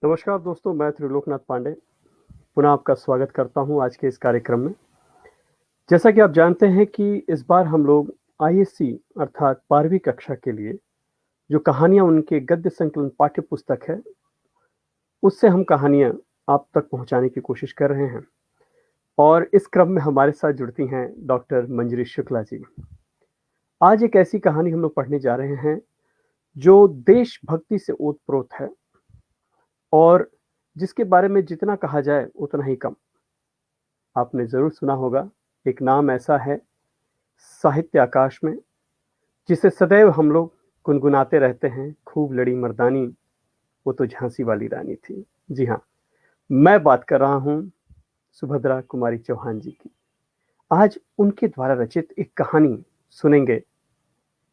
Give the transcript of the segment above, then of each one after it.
नमस्कार दोस्तों, मैं त्रिलोकनाथ पांडे पुनः आपका स्वागत करता हूं आज के इस कार्यक्रम में। जैसा कि आप जानते हैं कि इस बार हम लोग आईएससी अर्थात 12वीं कक्षा के लिए जो कहानियां उनके गद्य संकलन पाठ्य पुस्तक है, उससे हम कहानियां आप तक पहुंचाने की कोशिश कर रहे हैं। और इस क्रम में हमारे साथ जुड़ती हैं डॉक्टर मंजरी शुक्ला जी। आज एक ऐसी कहानी हम लोग पढ़ने जा रहे हैं जो देशभक्ति से ओतप्रोत है और जिसके बारे में जितना कहा जाए उतना ही कम। आपने जरूर सुना होगा, एक नाम ऐसा है साहित्य आकाश में, जिसे सदैव हम लोग गुनगुनाते रहते हैं, खूब लड़ी मर्दानी, वो तो झांसी वाली रानी थी। जी हाँ, मैं बात कर रहा हूं सुभद्रा कुमारी चौहान जी की। आज उनके द्वारा रचित एक कहानी सुनेंगे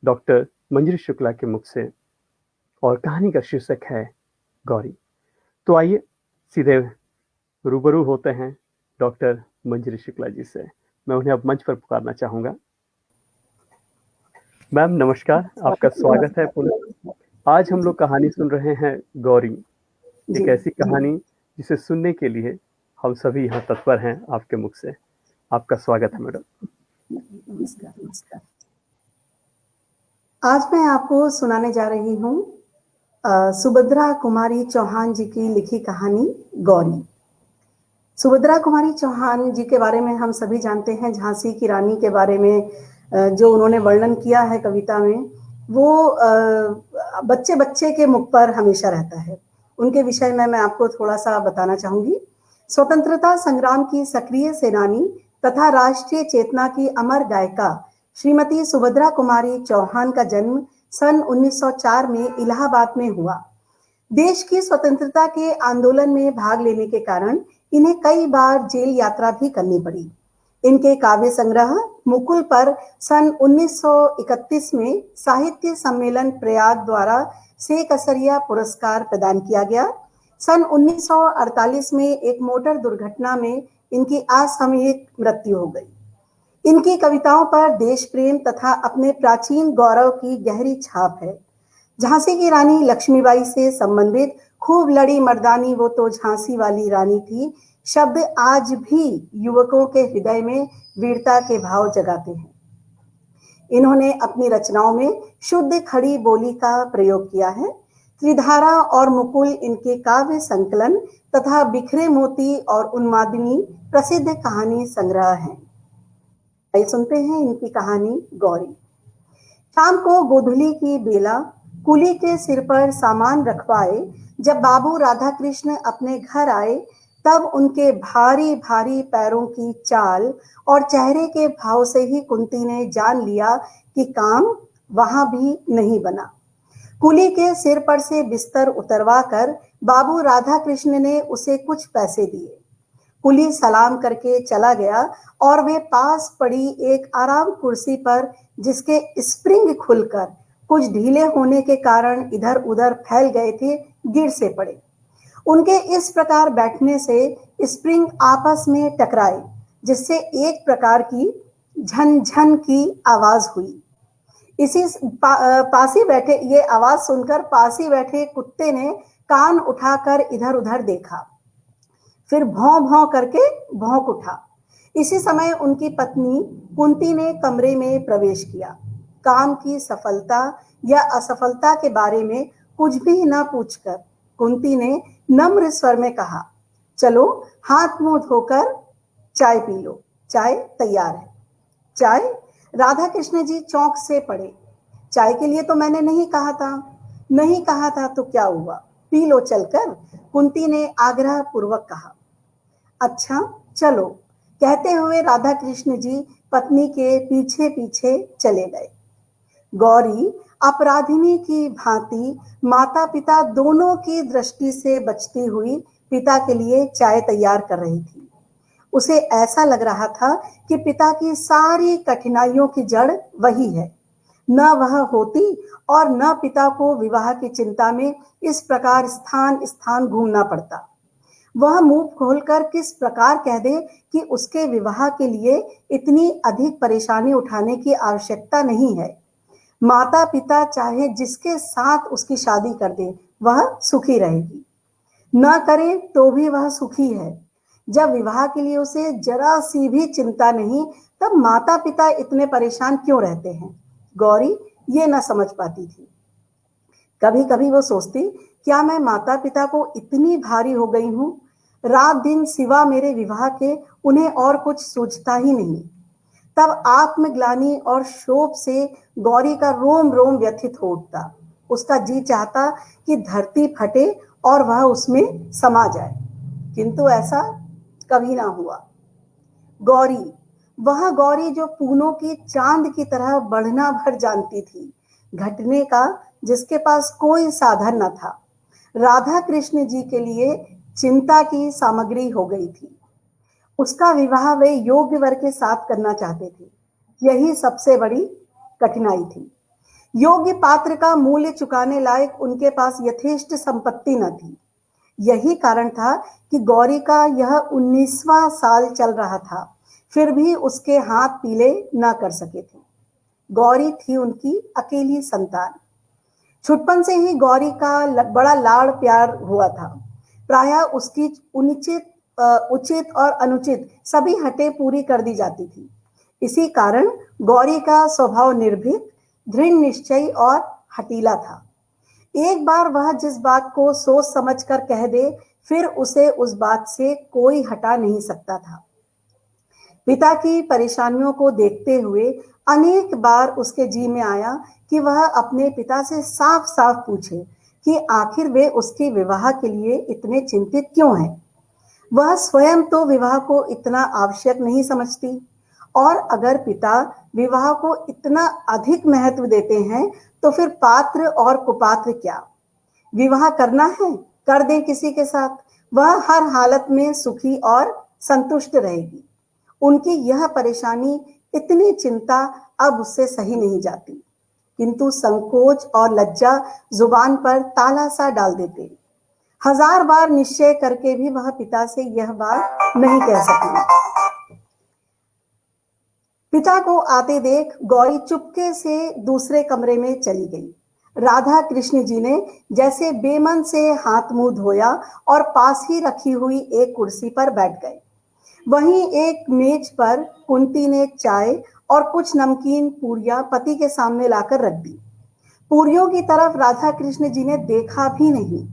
डॉक्टर मंजरी शुक्ला के मुख से, और कहानी का शीर्षक है गौरी। तो आइए सीधे रूबरू होते हैं डॉक्टर मंजरी शुक्ला जी से। मैं उन्हें अब मंच पर पुकारना चाहूंगा। मैम नमस्कार, आपका स्वागत है पुनः। आज हम लोग कहानी सुन रहे हैं गौरी, जी एक ऐसी कहानी जिसे सुनने के लिए हम सभी यहाँ तत्पर हैं आपके मुख से। आपका स्वागत है मैडम। नमस्कार नमस्कार। आज मैं आपको सुनाने जा रही हूँ सुभद्रा कुमारी चौहान जी की लिखी कहानी गौरी। सुभद्रा कुमारी चौहान जी के बारे में हम सभी जानते हैं, झांसी की रानी के बारे में जो उन्होंने वर्णन किया है कविता में, वो बच्चे बच्चे के मुख पर हमेशा रहता है। उनके विषय में मैं आपको थोड़ा सा बताना चाहूंगी। स्वतंत्रता संग्राम की सक्रिय सेनानी तथा राष्ट्रीय चेतना की अमर गायिका श्रीमती सुभद्रा कुमारी चौहान का जन्म सन 1904 में इलाहाबाद में हुआ। देश की स्वतंत्रता के आंदोलन में भाग लेने के कारण इन्हें कई बार जेल यात्रा भी करनी पड़ी। इनके काव्य संग्रह मुकुल पर सन 1931 में साहित्य सम्मेलन प्रयाग द्वारा सेकसरिया पुरस्कार प्रदान किया गया। सन 1948 में एक मोटर दुर्घटना में इनकी असामयिक मृत्यु हो गई। इनकी कविताओं पर देश प्रेम तथा अपने प्राचीन गौरव की गहरी छाप है। झांसी की रानी लक्ष्मीबाई से संबंधित खूब लड़ी मर्दानी वो तो झांसी वाली रानी थी शब्द आज भी युवकों के हृदय में वीरता के भाव जगाते हैं। इन्होंने अपनी रचनाओं में शुद्ध खड़ी बोली का प्रयोग किया है। त्रिधारा और मुकुल इनके काव्य संकलन तथा बिखरे मोती और उन्मादिनी प्रसिद्ध कहानी संग्रह हैं। आइए सुनते हैं इनकी कहानी गौरी। शाम को गोधूली की बेला कुली के सिर पर सामान रखवाए जब बाबू राधा कृष्ण अपने घर आए, तब उनके भारी भारी पैरों की चाल और चेहरे के भाव से ही कुंती ने जान लिया कि काम वहां भी नहीं बना। कुली के सिर पर से बिस्तर उतरवा कर बाबू राधा कृष्ण ने उसे कुछ पैसे दिए। कुली सलाम करके चला गया और वे पास पड़ी एक आराम कुर्सी पर, जिसके स्प्रिंग खुलकर कुछ ढीले होने के कारण इधर उधर फैल गए थे, गिर से पड़े। उनके इस प्रकार बैठने से स्प्रिंग आपस में टकराए, जिससे एक प्रकार की झनझन की आवाज हुई। इसी पास ही बैठे ये आवाज सुनकर पास ही बैठे कुत्ते ने कान उठाकर इधर उधर देखा, फिर भौं भौं करके भौंक उठा। इसी समय उनकी पत्नी कुंती ने कमरे में प्रवेश किया। काम की सफलता या असफलता के बारे में कुछ भी न पूछकर कुंती ने नम्र स्वर में कहा, चलो हाथ मुंह धोकर चाय पी लो, चाय तैयार है। चाय? राधा कृष्ण जी चौंक से पड़े। चाय के लिए तो मैंने नहीं कहा था। नहीं कहा था तो क्या हुआ, पी लो चलकर, कुंती ने आग्रह पूर्वक कहा। अच्छा चलो, कहते हुए राधा कृष्ण जी पत्नी के पीछे पीछे चले गए। गौरी अपराधिनी की भांति माता पिता दोनों की दृष्टि से बचती हुई पिता के लिए चाय तैयार कर रही थी। उसे ऐसा लग रहा था कि पिता की सारी कठिनाइयों की जड़ वही है। न वह होती और न पिता को विवाह की चिंता में इस प्रकार स्थान स्थान घूमना पड़ता। वह मुंह खोलकर किस प्रकार कह दे कि उसके विवाह के लिए इतनी अधिक परेशानी उठाने की आवश्यकता नहीं है। माता पिता चाहे जिसके साथ उसकी शादी कर दे, वह सुखी रहेगी। न करे तो भी वह सुखी है। जब विवाह के लिए उसे जरा सी भी चिंता नहीं, तब माता पिता इतने परेशान क्यों रहते हैं? गौरी ये न समझ पाती थी। कभी कभी वो सोचती, क्या मैं माता पिता को इतनी भारी हो गई हूं? रात दिन सिवा मेरे विवाह के उन्हें और कुछ सूझता ही नहीं। तब आत्मग्लानि और शोक से गौरी का रोम रोम व्यथित हो उठता। उसका जी चाहता कि धरती फटे और वह उसमें समा जाए, किंतु ऐसा कभी ना हुआ। गौरी, वह गौरी जो पूनों की चांद की तरह बढ़ना भर जानती थी, घटने का जिसके पास कोई साधन न था, राधा कृष्ण जी के लिए चिंता की सामग्री हो गई थी। उसका विवाह वे योग्य वर के साथ करना चाहते थे। यही सबसे बड़ी कठिनाई थी। योग्य पात्र का मूल्य चुकाने लायक उनके पास यथेष्ट संपत्ति न थी। यही कारण था कि गौरी का यह 19वां साल चल रहा था, फिर भी उसके हाथ पीले न कर सके थे। गौरी थी उनकी अकेली संतान। छुटपन से ही गौरी का बड़ा लाड़ प्यार हुआ था। प्रायः उसकी उचित और अनुचित सभी हटें पूरी कर दी जाती थी। इसी कारण गौरी का स्वभाव निर्भीक, दृढ़ निश्चयी और हठीला था। एक बार वह जिस बात को सोच समझ कर कह दे, फिर उसे उस बात से कोई हटा नहीं सकता था। पिता की परेशानियों को देखते हुए अनेक बार उसके जी में आया कि वह अपने पिता से साफ साफ पूछे कि आखिर वे उसके विवाह के लिए इतने चिंतित क्यों हैं। वह स्वयं तो विवाह को इतना आवश्यक नहीं समझती, और अगर पिता विवाह को इतना अधिक महत्व देते हैं, तो फिर पात्र और कुपात्र क्या? विवाह करना है, कर दे किसी के साथ, वह हर हालत में सुखी और संतुष्ट रहेगी। उनकी यह परेशानी, इतनी चिंता अब उससे सही नहीं जाती, किंतु संकोच और लज्जा जुबान पर ताला सा डाल देते। हजार बार निश्चय करके भी वह पिता से यह बात नहीं कह सकी। पिता को आते देख गौरी चुपके से दूसरे कमरे में चली गई। राधा कृष्ण जी ने जैसे बेमन से हाथ मुंह धोया और पास ही रखी हुई एक कुर्सी पर बैठ गए। वहीं एक मेज पर कुंती ने चाय और कुछ नमकीन पूरियां पति के सामने लाकर रख दी। पूरियों की तरफ राधा कृष्ण जी ने देखा भी नहीं,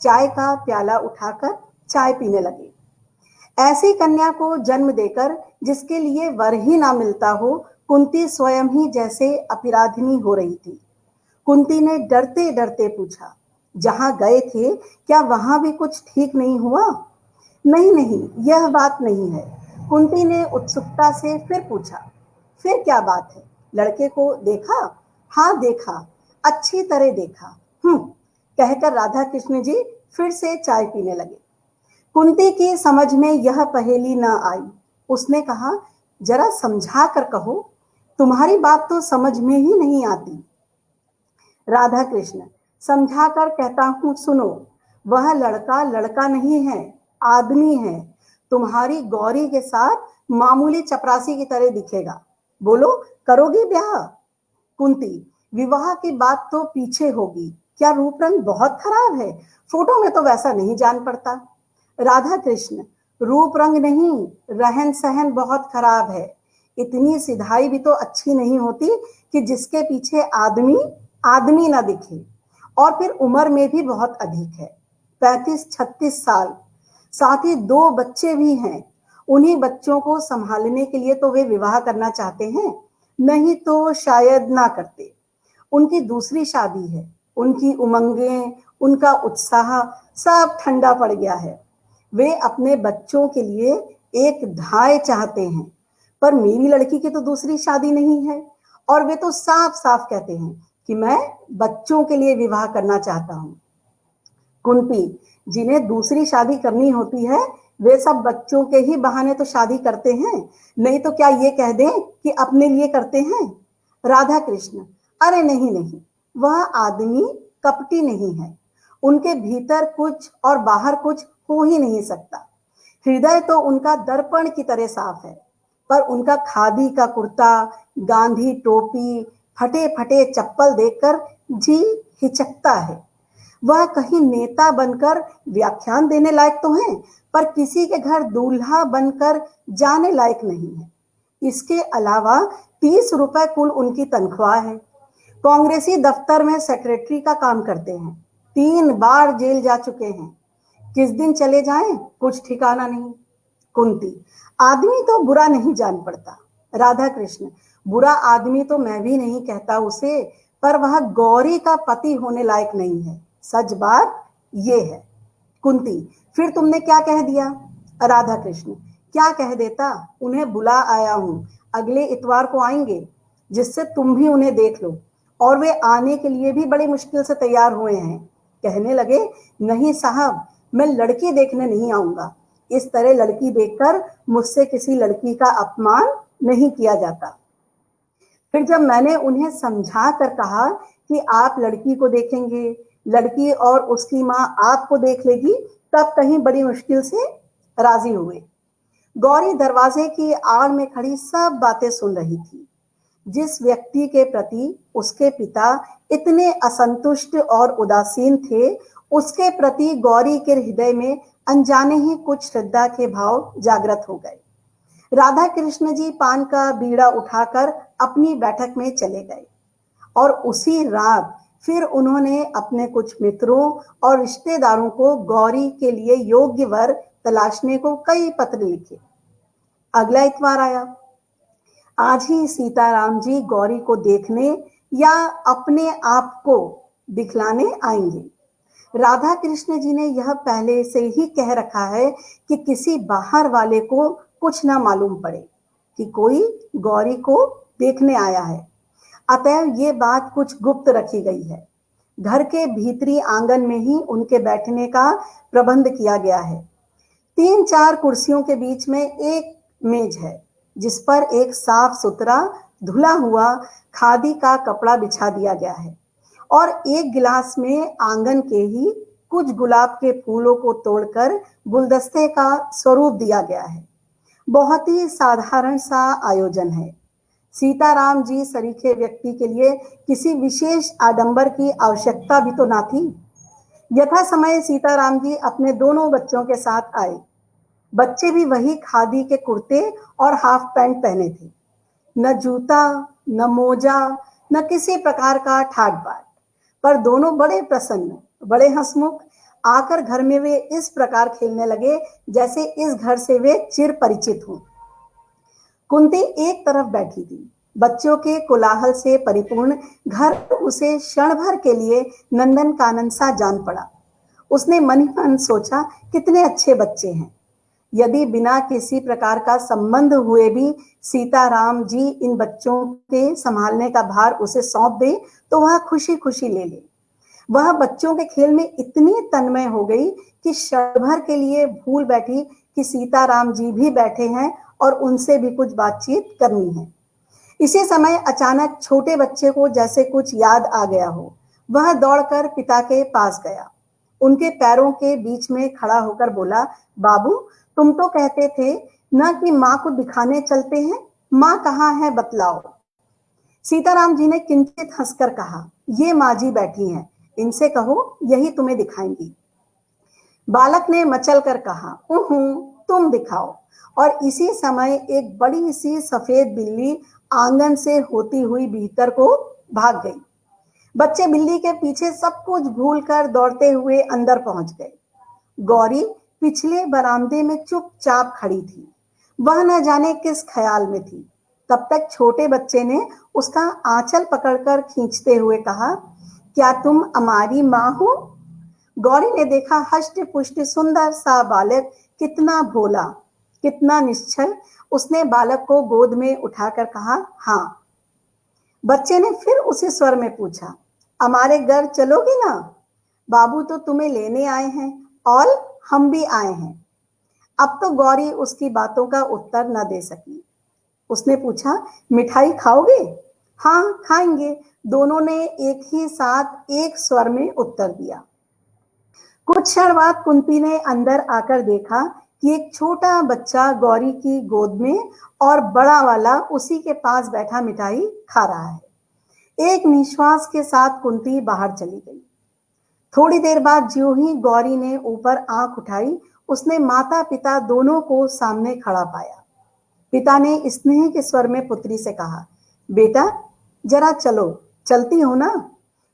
चाय का प्याला उठाकर चाय पीने लगे। ऐसी कन्या को जन्म देकर जिसके लिए वर ही ना मिलता हो, कुंती स्वयं ही जैसे अपराधिनी हो रही थी। कुंती ने डरते डरते पूछा, जहां गए थे क्या वहां भी कुछ ठीक नहीं हुआ? नहीं नहीं, यह बात नहीं है। कुंती ने उत्सुकता से फिर पूछा, फिर क्या बात है? लड़के को देखा? हाँ देखा, अच्छी तरह देखा। कहकर राधा कृष्ण जी फिर से चाय पीने लगे। कुंती की समझ में यह पहेली न आई। उसने कहा, जरा समझा कर कहो, तुम्हारी बात तो समझ में ही नहीं आती। राधा कृष्ण, समझा कर कहता हूं, सुनो। वह लड़का लड़का नहीं है, आदमी है। तुम्हारी गौरी के साथ मामूली चपरासी की तरह दिखेगा। बोलो, करोगी ब्याह? कुंती, विवाह की बात तो पीछे होगी, क्या रूप रंग बहुत खराब है? फोटो में तो वैसा नहीं जान पड़ता। राधा कृष्ण, रूप रंग नहीं, रहन सहन बहुत खराब है। इतनी सिधाई भी तो अच्छी नहीं होती कि जिसके पीछे आदमी आदमी ना दिखे। और फिर उम्र में भी बहुत अधिक है, 35-36 साल। साथ ही 2 बच्चे भी हैं। उन्हीं बच्चों को संभालने के लिए तो वे विवाह करना चाहते हैं, नहीं तो शायद ना करते। उनकी दूसरी शादी है। उनकी उमंगें, उनका उत्साह सब ठंडा पड़ गया है। वे अपने बच्चों के लिए एक धाय चाहते हैं, पर मेरी लड़की की तो दूसरी शादी नहीं है, और वे तो साफ साफ कहते हैं कि मैं बच्चों के लिए विवाह करना चाहता हूं। कुंती, जिन्हें दूसरी शादी करनी होती है, वे सब बच्चों के ही बहाने तो शादी करते हैं, नहीं तो क्या ये कह दें कि अपने लिए करते हैं? राधा कृष्ण, अरे नहीं नहीं, वह आदमी कपटी नहीं है। उनके भीतर कुछ और बाहर कुछ हो ही नहीं सकता। हृदय तो उनका दर्पण की तरह साफ है, पर उनका खादी का कुर्ता, गांधी टोपी, फटे फटे चप्पल देखकर जी हिचकता है। वह कहीं नेता बनकर व्याख्यान देने लायक तो हैं, पर किसी के घर दूल्हा बनकर जाने लायक नहीं है। इसके अलावा 30 रुपए कुल उनकी तनख्वाह है। कांग्रेसी दफ्तर में सेक्रेटरी का काम करते हैं। 3 बार जेल जा चुके हैं। किस दिन चले जाएं कुछ ठिकाना नहीं। कुंती, आदमी तो बुरा नहीं जान पड़ता। राधा कृष्ण, बुरा आदमी तो मैं भी नहीं कहता उसे, पर वह गौरी का पति होने लायक नहीं है। सच बात ये है। कुंती, फिर तुमने क्या कह दिया? राधा कृष्ण, क्या कह देता, उन्हें बुला आया हूं, अगले इतवार को आएंगे, जिससे तुम भी उन्हें देख लो। और वे आने के लिए भी बड़ी मुश्किल से तैयार हुए हैं। कहने लगे, नहीं साहब, मैं लड़की देखने नहीं आऊंगा। इस तरह लड़की देखकर मुझसे किसी लड़की का अपमान नहीं किया जाता। फिर जब मैंने उन्हें समझा कर कहा कि आप लड़की को देखेंगे, लड़की और उसकी माँ आपको देख लेगी, तब कहीं बड़ी मुश्किल से राजी हुए। गौरी दरवाजे की आड़ में खड़ी सब बातें सुन रही थी। जिस व्यक्ति के प्रति उसके पिता इतने असंतुष्ट और उदासीन थे, उसके प्रति गौरी के हृदय में अनजाने ही कुछ श्रद्धा के भाव जागृत हो गए। राधा कृष्ण जी पान का बीड़ा उठाकर अपनी बैठक में चले गए और उसी रात फिर उन्होंने अपने कुछ मित्रों और रिश्तेदारों को गौरी के लिए योग्य वर तलाशने को कई पत्र लिखे। अगला इतवार आया। आज ही सीताराम जी गौरी को देखने या अपने आप को दिखलाने आएंगे। राधा कृष्ण जी ने यह पहले से ही कह रखा है कि किसी बाहर वाले को कुछ ना मालूम पड़े कि कोई गौरी को देखने आया है। अतः ये बात कुछ गुप्त रखी गई है। घर के भीतरी आंगन में ही उनके बैठने का प्रबंध किया गया है। 3-4 कुर्सियों के बीच में एक मेज है, जिस पर एक साफ सुथरा धुला हुआ खादी का कपड़ा बिछा दिया गया है और एक गिलास में आंगन के ही कुछ गुलाब के फूलों को तोड़कर गुलदस्ते का स्वरूप दिया गया है। बहुत ही साधारण सा आयोजन है। सीताराम जी सरीखे व्यक्ति के लिए किसी विशेष आडंबर की आवश्यकता भी तो ना थी। यथा समय सीताराम जी अपने दोनों बच्चों के साथ आए। बच्चे भी वही खादी के कुर्ते और हाफ पैंट पहने थे। न जूता, न मोजा, न किसी प्रकार का ठाट बाट, पर दोनों बड़े प्रसन्न, बड़े हंसमुख। आकर घर में वे इस प्रकार खेलने लगे जैसे इस घर से वे चिर परिचित हों। कुंती एक तरफ बैठी थी। बच्चों के कोलाहल से परिपूर्ण घर उसे क्षण भर के लिए नंदन कानन सा जान पड़ा। उसने मन ही मन सोचा, कितने अच्छे बच्चे हैं। यदि बिना किसी प्रकार का संबंध हुए भी सीताराम जी इन बच्चों के संभालने का भार उसे सौंप दे तो वह खुशी खुशी ले ले। वह बच्चों के खेल में इतनी तन्मय हो गई कि क्षण भर के लिए भूल बैठी कि सीताराम जी भी बैठे हैं और उनसे भी कुछ बातचीत करनी है। इसी समय अचानक छोटे बच्चे को जैसे कुछ याद आ गया हो। वह दौड़कर पिता के पास गया। उनके पैरों के बीच में खड़ा होकर बोला, बाबू, तुम तो कहते थे ना कि माँ को दिखाने चलते हैं, माँ कहाँ है बतलाओ। सीताराम जी ने किंचित हंसकर कहा, ये माँ जी बैठी हैं, इनसे कहो यही तुम्हें दिखाएंगी। बालक ने मचल कर कहा, तुम दिखाओ। और इसी समय एक बड़ी सी सफेद बिल्ली आंगन से होती हुई भीतर को भाग गई। बच्चे बिल्ली के पीछे सब कुछ भूलकर दौड़ते हुए अंदर पहुंच गए। गौरी पिछले बरामदे में चुपचाप खड़ी थी। वह न जाने किस ख्याल में थी। तब तक छोटे बच्चे ने उसका आंचल पकड़कर खींचते हुए कहा, क्या तुम हमारी माँ हो? गौरी ने देखा हष्ट पुष्ट सुंदर सा बालक कितना भोला, कितना निश्चल। उसने बालक को गोद में उठाकर कहा, हाँ। बच्चे ने फिर उसी स्वर में पूछा, हमारे घर चलोगी ना? बाबू तो तुम्हें लेने आए हैं और हम भी आए हैं। अब तो गौरी उसकी बातों का उत्तर न दे सकी। उसने पूछा, मिठाई खाओगे? हाँ, खाएंगे, दोनों ने एक ही साथ एक स्वर में उत्तर दिया। कुछ क्षण बाद कुंती ने अंदर आकर देखा कि एक छोटा बच्चा गौरी की गोद में और बड़ा वाला उसी के पास बैठा मिठाई खा रहा है। एक निश्वास के साथ कुंती बाहर चली गई। थोड़ी देर बाद ज्यों ही गौरी ने ऊपर आंख उठाई, उसने माता पिता दोनों को सामने खड़ा पाया। पिता ने स्नेह के स्वर में पुत्री से कहा, बेटा जरा चलो, चलती हो ना?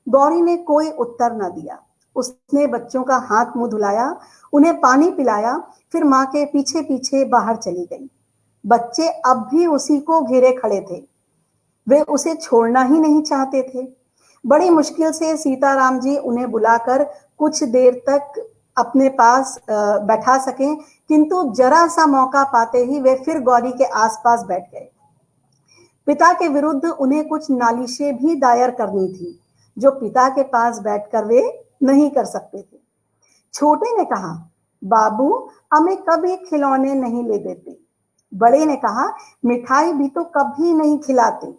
गौरी ने कोई उत्तर न दिया। उसने बच्चों का हाथ मुंह धुलाया, उन्हें पानी पिलाया, फिर मां के पीछे पीछे बाहर चली गई। बच्चे अब भी उसी को घेरे खड़े थे। वे उसे छोड़ना ही नहीं चाहते थे। बड़ी मुश्किल से सीताराम जी उन्हें बुलाकर कुछ देर तक अपने पास बैठा सके, किंतु जरा सा मौका पाते ही वे फिर गौरी के आसपास बैठ गए। पिता के विरुद्ध उन्हें कुछ नालिशें भी दायर करनी थी, जो पिता के पास बैठकर वे नहीं कर सकते थे। छोटे ने कहा, बाबू हमें कभी खिलौने नहीं ले देते। बड़े ने कहा, मिठाई भी तो कभी नहीं खिलाते।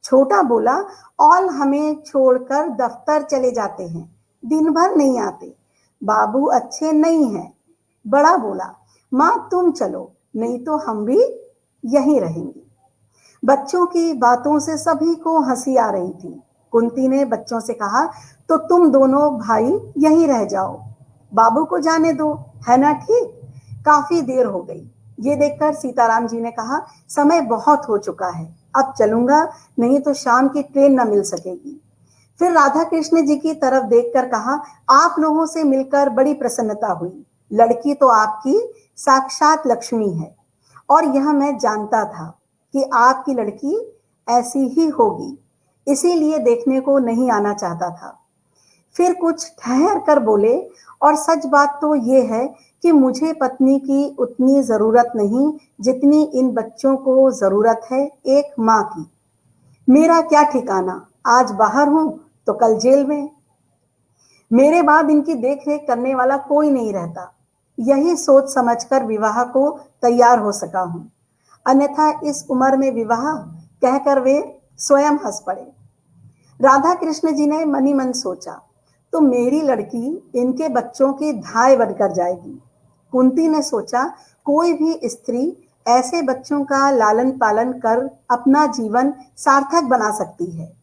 छोटा बोला, और हमें छोड़कर दफ्तर चले जाते हैं, दिन भर नहीं आते। बाबू अच्छे नहीं हैं। बड़ा बोला, मां तुम चलो, नहीं तो हम भी यहीं रहेंगे। बच्चों की बातों से सभी को हंसी आ रही थी। कुंती ने बच्चों से कहा, तो तुम दोनों भाई यहीं रह जाओ, बाबू को जाने दो, है ना ठीक? काफी देर हो गई। ये देखकर सीताराम जी ने कहा, समय बहुत हो चुका है, अब चलूंगा, नहीं तो शाम की ट्रेन न मिल सकेगी। फिर राधा कृष्ण जी की तरफ देखकर कहा, आप लोगों से मिलकर बड़ी प्रसन्नता हुई। लड़की तो आपकी साक्षात लक्ष्मी है, और यह मैं जानता था कि आपकी लड़की ऐसी ही होगी, इसीलिए देखने को नहीं आना चाहता था। फिर कुछ ठहर कर बोले, और सच बात तो ये है कि मुझे पत्नी की उतनी जरूरत नहीं जितनी इन बच्चों को जरूरत है एक माँ की। मेरा क्या ठिकाना, आज बाहर हूं तो कल जेल में। मेरे बाद इनकी देखरेख करने वाला कोई नहीं रहता। यही सोच समझकर विवाह को तैयार हो सका हूं, अन्यथा इस उम्र में विवाह कहकर वे स्वयं हंस पड़े। राधा कृष्ण जी ने मनी मन सोचा, तो मेरी लड़की इनके बच्चों की धाय बनकर जाएगी। कुंती ने सोचा, कोई भी स्त्री ऐसे बच्चों का लालन पालन कर अपना जीवन सार्थक बना सकती है।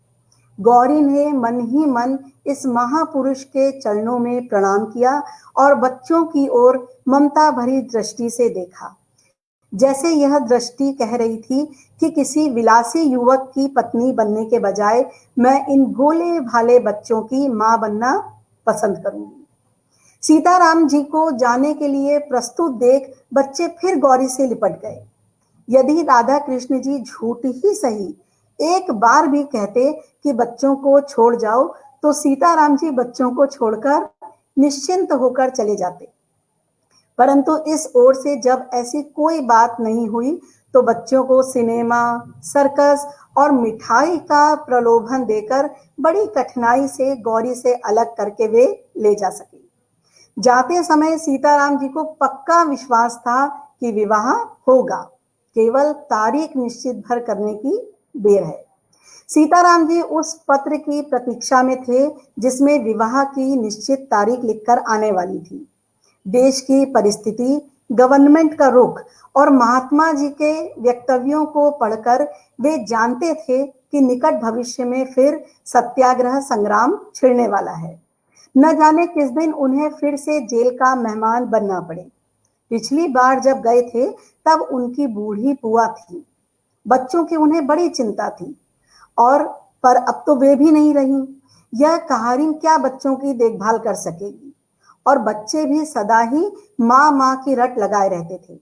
गौरी ने मन ही मन इस महापुरुष के चरणों में प्रणाम किया और बच्चों की ओर ममता भरी दृष्टि से देखा, जैसे यह दृष्टि कह रही थी कि किसी विलासी युवक की पत्नी बनने के बजाय मैं इन भोले भाले बच्चों की मां बनना पसंद करूंगी। सीताराम जी को जाने के लिए प्रस्तुत देख बच्चे फिर गौरी से लिपट गए। यदि राधा कृष्ण जी झूठ ही सही एक बार भी कहते कि बच्चों को छोड़ जाओ, तो सीताराम जी बच्चों को छोड़कर निश्चिंत होकर चले जाते। परंतु इस ओर से जब ऐसी कोई बात नहीं हुई, तो बच्चों को सिनेमा, सर्कस और मिठाई का प्रलोभन देकर बड़ी कठिनाई से गौरी से अलग करके वे ले जा सके। जाते समय सीताराम जी को पक्का विश्वास था कि विवाह होगा, केवल तारीख निश्चित भर करने की देर है। सीताराम जी उस पत्र की प्रतीक्षा में थे जिसमें विवाह की निश्चित तारीख लिखकर आने वाली थी। देश की परिस्थिति, गवर्नमेंट का रुख और महात्मा जी के वक्तव्यों को पढ़कर वे जानते थे कि निकट भविष्य में फिर सत्याग्रह संग्राम छिड़ने वाला है। न जाने किस दिन उन्हें फिर से जेल का मेहमान बनना पड़े। पिछली बार जब गए थे तब उनकी बूढ़ी बुआ थी। बच्चों की उन्हें बड़ी चिंता थी, और पर अब तो वे भी नहीं रही। यह कहारिन क्या बच्चों की देखभाल कर सकेगी, और बच्चे भी सदा ही माँ माँ की रट लगाए रहते थे।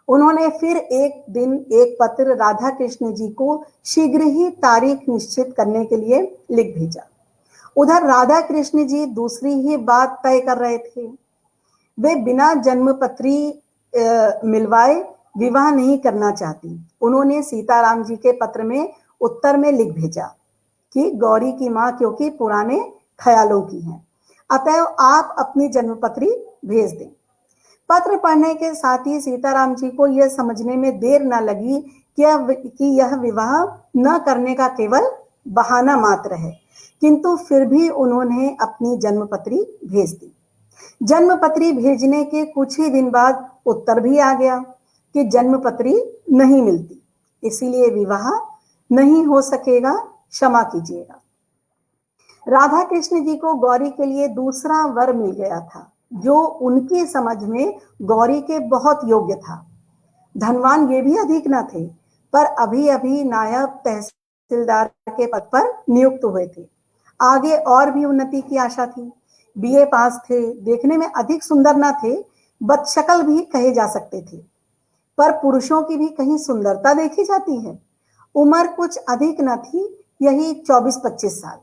उन्होंने फिर एक दिन एक पत्र राधा कृष्ण जी को शीघ्र ही तारीख निश्चित करने के लिए लिख भेजा। उधर राधा कृष्ण जी दूसरी ही बात तय कर रहे थे। वे बिना जन्मपत्री मिलवाए विवाह नहीं करना चाहती। उन्होंने सीताराम जी के पत्र में उत्तर में लिख भेजा कि गौरी की मां क्योंकि पुराने ख्यालों की है, अतएव आप अपनी जन्मपत्री भेज दें। पत्र पढ़ने के साथ ही सीताराम जी को यह समझने में देर न लगी कि यह विवाह न करने का केवल बहाना मात्र है, किंतु फिर भी उन्होंने अपनी जन्मपत्री भेज दी। जन्मपत्री भेजने के कुछ ही दिन बाद उत्तर भी आ गया कि जन्मपत्री नहीं मिलती, इसीलिए विवाह नहीं हो सकेगा, क्षमा कीजिएगा। राधा कृष्ण जी को गौरी के लिए दूसरा वर मिल गया था, जो उनकी समझ में गौरी के बहुत योग्य था। धनवान ये भी अधिक न थे, पर अभी अभी नायब तहसीलदार के पद पर नियुक्त हुए थे। आगे और भी उन्नति की आशा थी। बीए पास थे, देखने में अधिक सुंदर न थे, बदशक्ल भी कहे जा सकते थे। पर पुरुषों की भी कहीं सुंदरता देखी जाती है। उम्र कुछ अधिक न थी, यही 24-25 साल।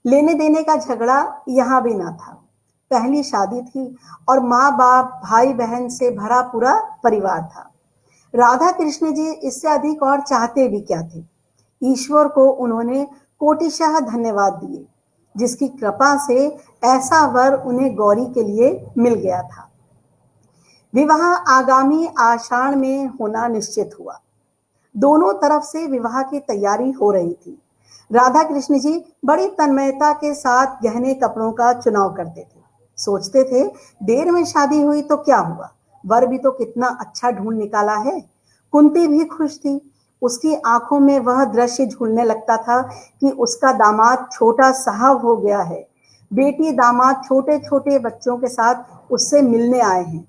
लेने देने का झगड़ा यहां भी ना था। पहली शादी थी और माँ बाप भाई बहन से भरा पूरा परिवार था। राधा कृष्ण जी इससे अधिक और चाहते भी क्या थे। ईश्वर को उन्होंने कोटिशः धन्यवाद दिए, जिसकी कृपा से ऐसा वर उन्हें गौरी के लिए मिल गया था। विवाह आगामी आषाढ़ में होना निश्चित हुआ। दोनों तरफ से विवाह की तैयारी हो रही थी। राधा कृष्ण जी बड़ी तन्मयता के साथ गहने कपड़ों का चुनाव करते थे। सोचते थे, देर में शादी हुई तो क्या हुआ, वर भी तो कितना अच्छा ढूंढ निकाला है। कुंती भी खुश थी। उसकी आंखों में वह दृश्य झूलने लगता था कि उसका दामाद छोटा साहब हो गया है। बेटी दामाद छोटे छोटे बच्चों के साथ उससे मिलने आए हैं।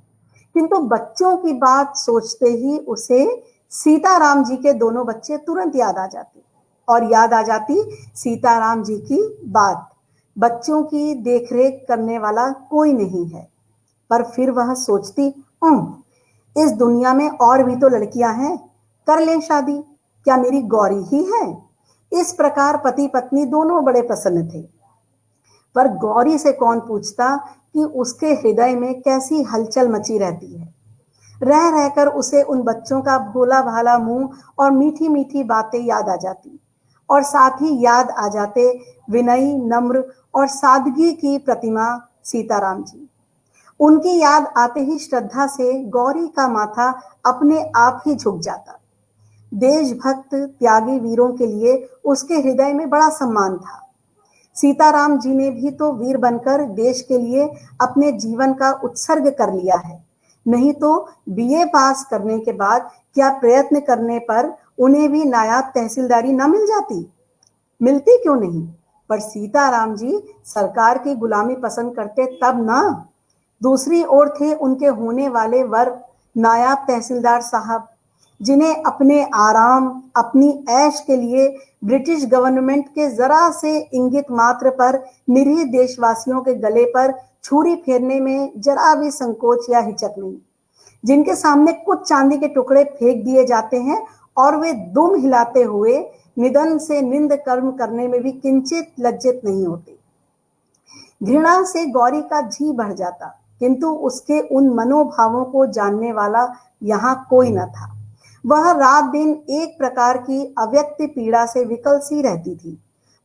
किंतु बच्चों की बात सोचते ही उसे सीताराम जी के दोनों बच्चे तुरंत याद आ जाते, और याद आ जाती सीताराम जी की बात। बच्चों की देखरेख करने वाला कोई नहीं है। पर फिर वह सोचती, इस दुनिया में और भी तो लड़कियां हैं, कर लें शादी, क्या मेरी गौरी ही है। इस प्रकार पति पत्नी दोनों बड़े प्रसन्न थे। पर गौरी से कौन पूछता कि उसके हृदय में कैसी हलचल मची रहती है। रह रहकर उसे उन बच्चों का भोला भाला मुंह और मीठी मीठी बातें याद आ जाती, और साथ ही याद आ जाते विनयी, नम्र और सादगी की प्रतिमा सीताराम जी। उनकी याद आते ही श्रद्धा से गौरी का माथा अपने आप ही झुक जाता। देशभक्त त्यागी वीरों के लिए उसके हृदय में बड़ा सम्मान था। सीताराम जी ने भी तो वीर बनकर देश के लिए अपने जीवन का उत्सर्ग कर लिया है। नहीं तो बीए पास करने के बाद क्या प्रयत्न करने पर उन्हें भी नायब तहसीलदारी न मिल जाती। मिलती क्यों नहीं, पर सीताराम जी सरकार की गुलामी पसंद करते तब ना। दूसरी ओर थे उनके होने वाले वर नायब तहसीलदार साहब, जिन्हें अपने आराम, अपनी ऐश के लिए ब्रिटिश गवर्नमेंट के जरा से इंगित मात्र पर निरीह देशवासियों के गले पर छुरी फेरने में जरा भी संकोच या हिचक नहीं, जिनके सामने कुछ चांदी के टुकड़े फेंक दिए जाते हैं और वे दुम हिलाते हुए निधन से निंद कर्म करने में भी किंचित लज्जित नहीं होते। घृणा से गौरी का जी भर जाता, किंतु उसके उन मनोभावों को जानने वाला यहाँ कोई न था। वह रात दिन एक प्रकार की अव्यक्त पीड़ा से विकल सी रहती थी।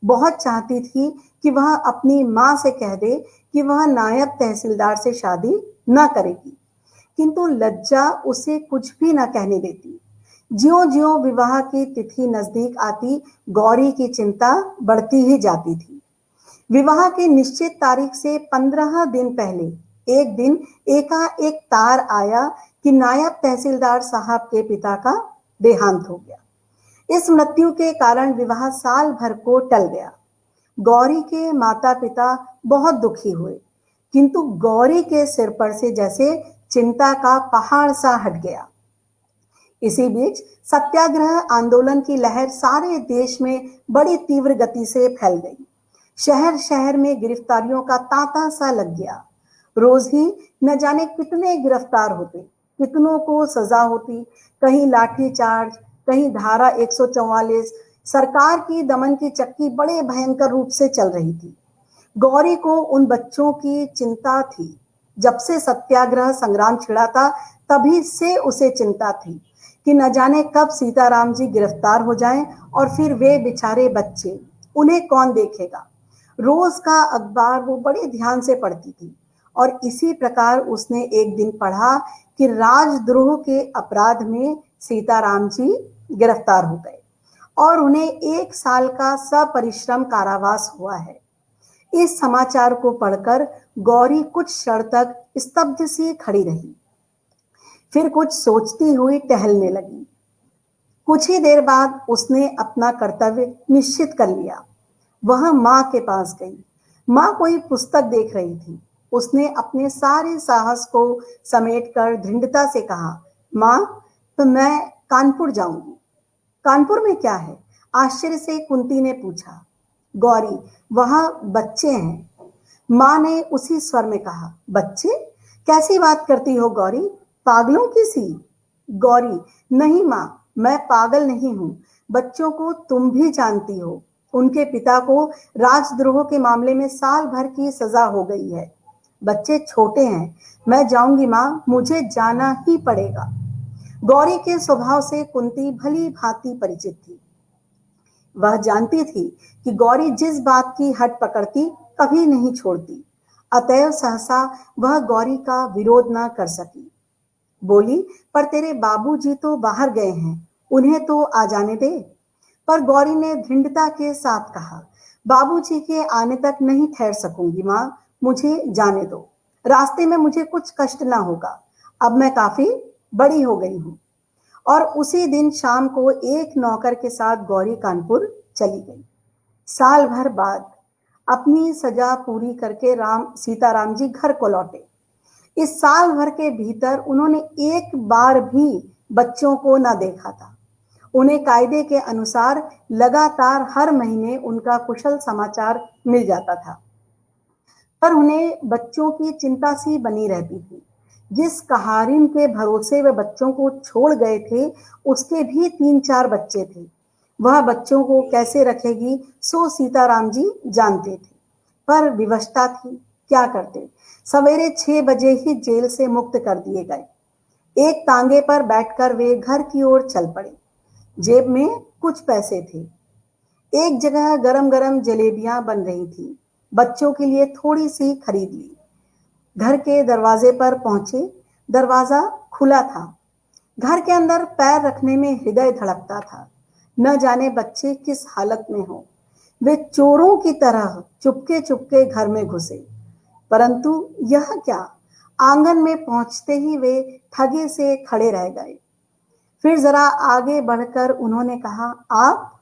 बहुत चाहती थी कि वह अपनी माँ से कह दे कि वह नायब तहसीलदार से शादी न करेगी, किंतु लज्जा उसे कुछ भी न कहने देती। ज्यों ज्यों विवाह की तिथि नजदीक आती, गौरी की चिंता बढ़ती ही जाती थी। विवाह की निश्चित तारीख से 15 दिन पहले एक दिन एकाएक तार आया कि नायब तहसीलदार साहब के पिता का देहांत हो गया। इस मृत्यु के कारण विवाह साल भर को टल गया। गौरी के माता पिता बहुत दुखी हुए, किंतु गौरी के सिर पर से जैसे चिंता का पहाड़ सा हट गया। इसी बीच सत्याग्रह आंदोलन की लहर सारे देश में बड़ी तीव्र गति से फैल गई। शहर शहर में गिरफ्तारियों का तांता सा लग गया। रोज ही न जाने कितने गिरफ्तार होते, कितनों को सजा होती। कहीं लाठी चार्ज, कहीं धारा 144। सरकार की दमन की चक्की बड़े भयंकर रूप से चल रही थी। गौरी को उन बच्चों की चिंता थी। जब से सत्याग्रह संग्राम छिड़ा था, तभी से उसे चिंता थी कि न जाने कब सीताराम जी गिरफ्तार हो जाएं, और फिर वे बेचारे बच्चे, उन्हें कौन देखेगा। रोज का अखबार वो बड़े ध्यान से पढ़ती थी, और इसी प्रकार उसने एक दिन पढ़ा कि राजद्रोह के अपराध में सीताराम जी गिरफ्तार हो गए और उन्हें 1 साल का सपरिश्रम कारावास हुआ है। इस समाचार को पढ़कर गौरी कुछ क्षण तक स्तब्ध सी खड़ी रही, फिर कुछ सोचती हुई टहलने लगी। कुछ ही देर बाद उसने अपना कर्तव्य निश्चित कर लिया। वह माँ के पास गई। माँ कोई पुस्तक देख रही थी। उसने अपने सारे साहस को समेटकर दृढ़ता से कहा, माँ, तो मैं कानपुर जाऊंगी। कानपुर में क्या है? आश्चर्य से कुंती ने पूछा। गौरी, वहां बच्चे हैं। माँ ने उसी स्वर में कहा, बच्चे? कैसी बात करती हो गौरी? पागलों की सी। गौरी, नहीं माँ, मैं पागल नहीं हूं। बच्चों को तुम भी जानती हो। उनके पिता को राजद्रोह के मामले में साल भर की सजा हो गई है। बच्चे छोटे हैं। मैं जाऊंगी माँ, मुझे जाना ही पड़ेगा। गौरी के स्वभाव से कुंती भली भांति परिचित थी। वह जानती थी कि गौरी जिस बात की हट पकड़ती कभी नहीं छोड़ती। अतएव सहसा वह गौरी का विरोध न कर सकी। बोली, पर तेरे बाबूजी तो बाहर गए हैं, उन्हें तो आ जाने दे। पर गौरी ने दृढ़ता के साथ कहा, बाबूजी के आने तक नहीं ठहर सकूंगी माँ, मुझे जाने दो। रास्ते में मुझे कुछ कष्ट ना होगा। अब मैं काफी बड़ी हो गई हूँ। और उसी दिन शाम को एक नौकर के साथ गौरी कानपुर चली गई। साल भर बाद अपनी सजा पूरी करके सीताराम जी घर को लौटे। इस साल भर के भीतर उन्होंने एक बार भी बच्चों को ना देखा था। उन्हें कायदे के अनुसार लगातार हर महीने उनका कुशल समाचार मिल जाता था, पर उन्हें बच्चों की चिंता सी बनी रहती थी। जिस कहारिन के भरोसे वे बच्चों को छोड़ गए थे, उसके भी 3-4 बच्चे थे। वह बच्चों को कैसे रखेगी, सो सीताराम जी जानते थे, पर विवशता थी, क्या करते। सवेरे 6 बजे ही जेल से मुक्त कर दिए गए। एक तांगे पर बैठकर वे घर की ओर चल पड़े। जेब में कुछ पैसे थे। एक जगह गरम गरम जलेबियां बन रही थी। बच्चों के लिए थोड़ी सी खरीद ली। घर के दरवाजे पर पहुंचे। दरवाजा खुला था। घर के अंदर पैर रखने में हृदय धड़कता था। न जाने बच्चे किस हालत में हो। वे चोरों की तरह चुपके चुपके घर में घुसे, परंतु यह क्या, आंगन में पहुंचते ही वे ठगे से खड़े रह गए। फिर जरा आगे बढ़कर उन्होंने कहा, आप?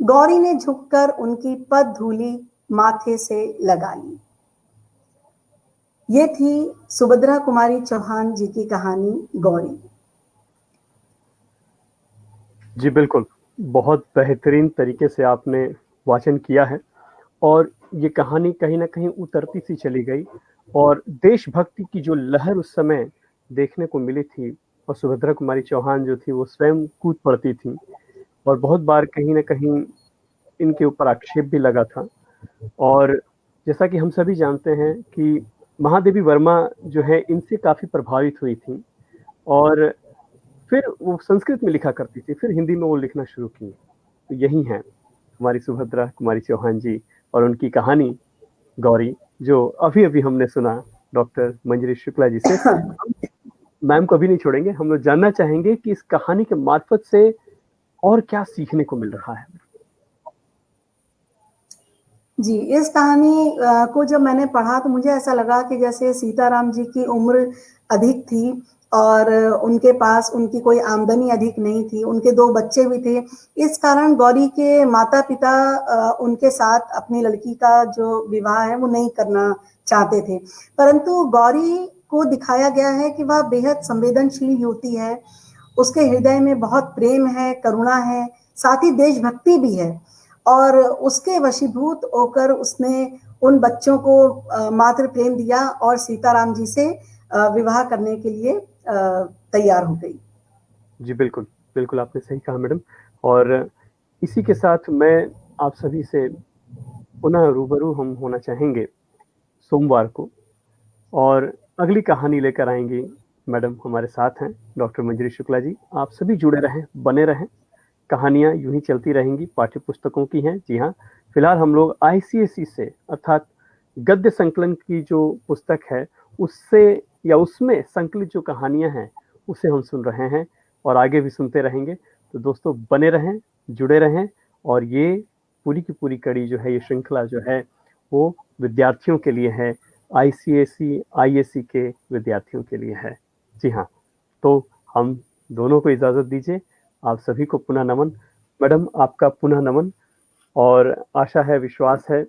गौरी ने झुककर उनकी पद धूली माथे से लगा ली। ये थी सुभद्रा कुमारी चौहान जी की कहानी गौरी। जी बिल्कुल, बहुत बेहतरीन तरीके से आपने वाचन किया है और ये कहानी कहीं न कहीं उतरती सी चली गई और देशभक्ति की जो लहर उस समय देखने को मिली थी और सुभद्रा कुमारी चौहान जो थी वो स्वयं कूद पड़ती थी और बहुत बार कहीं न कहीं इनके ऊपर आक्षेप भी लगा था। और जैसा कि हम सभी जानते हैं कि महादेवी वर्मा जो है इनसे काफ़ी प्रभावित हुई थी और फिर वो संस्कृत में लिखा करती थी, फिर हिंदी में वो लिखना शुरू की। तो यही हैं हमारी सुभद्रा कुमारी चौहान जी और उनकी कहानी गौरी, जो अभी-अभी हमने सुना डॉक्टर मंजरी शुक्ला जी से। हम मैम को अभी नहीं छोड़ेंगे, हम लोग जानना चाहेंगे कि इस कहानी के मार्फत से और क्या सीखने को मिल रहा है? जी, इस कहानी को जब मैंने पढ़ा तो मुझे ऐसा लगा कि जैसे सीताराम जी की उम्र अधिक थी और उनके पास उनकी कोई आमदनी अधिक नहीं थी, उनके 2 बच्चे भी थे। इस कारण गौरी के माता-पिता उनके साथ अपनी लड़की का जो विवाह है वो नहीं करना चाहते थे। परंतु गौरी को दिखाया गया है कि वह बेहद संवेदनशील युवती है। उसके हृदय में बहुत प्रेम है, करुणा है, साथ ही देशभक्ति भी है। और उसके वशीभूत होकर उसने उन बच्चों को मातृ प्रेम दिया और सीताराम जी से विवाह करने के लिए तैयार हो गई। जी बिल्कुल, बिल्कुल आपने सही कहा मैडम। और इसी के साथ मैं आप सभी से पुनः रूबरू हम होना चाहेंगे सोमवार को और अगली कहानी लेकर आएँगी मैडम हमारे साथ हैं डॉक्टर मंजरी शुक्ला जी। आप सभी जुड़े रहें, बने रहें। कहानियाँ यूँ ही चलती रहेंगी, पाठ्य पुस्तकों की हैं। जी हाँ, फिलहाल हम लोग आईसीएसई से अर्थात गद्य संकलन की जो पुस्तक है उससे या उसमें संकलित जो कहानियाँ हैं उसे हम सुन रहे हैं और आगे भी सुनते रहेंगे। तो दोस्तों बने रहें, जुड़े रहें और ये पूरी की पूरी कड़ी जो है, ये श्रृंखला जो है वो विद्यार्थियों के लिए है, आईसीएसई, आईएससी के विद्यार्थियों के लिए है। जी हाँ, तो हम दोनों को इजाज़त दीजिए। आप सभी को पुनः नमन। मैडम आपका पुनः नमन और आशा है, विश्वास है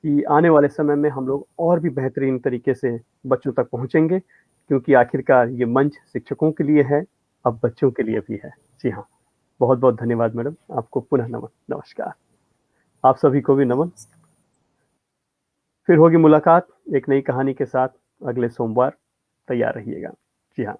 कि आने वाले समय में हम लोग और भी बेहतरीन तरीके से बच्चों तक पहुँचेंगे, क्योंकि आखिरकार ये मंच शिक्षकों के लिए है, अब बच्चों के लिए भी है। जी हाँ, बहुत-बहुत धन्यवाद मैडम, आपको पुनः नमस्कार। आप सभी को भी नमन। फिर होगी मुलाकात एक नई कहानी के साथ अगले सोमवार, तैयार रहिएगा। जी हाँ।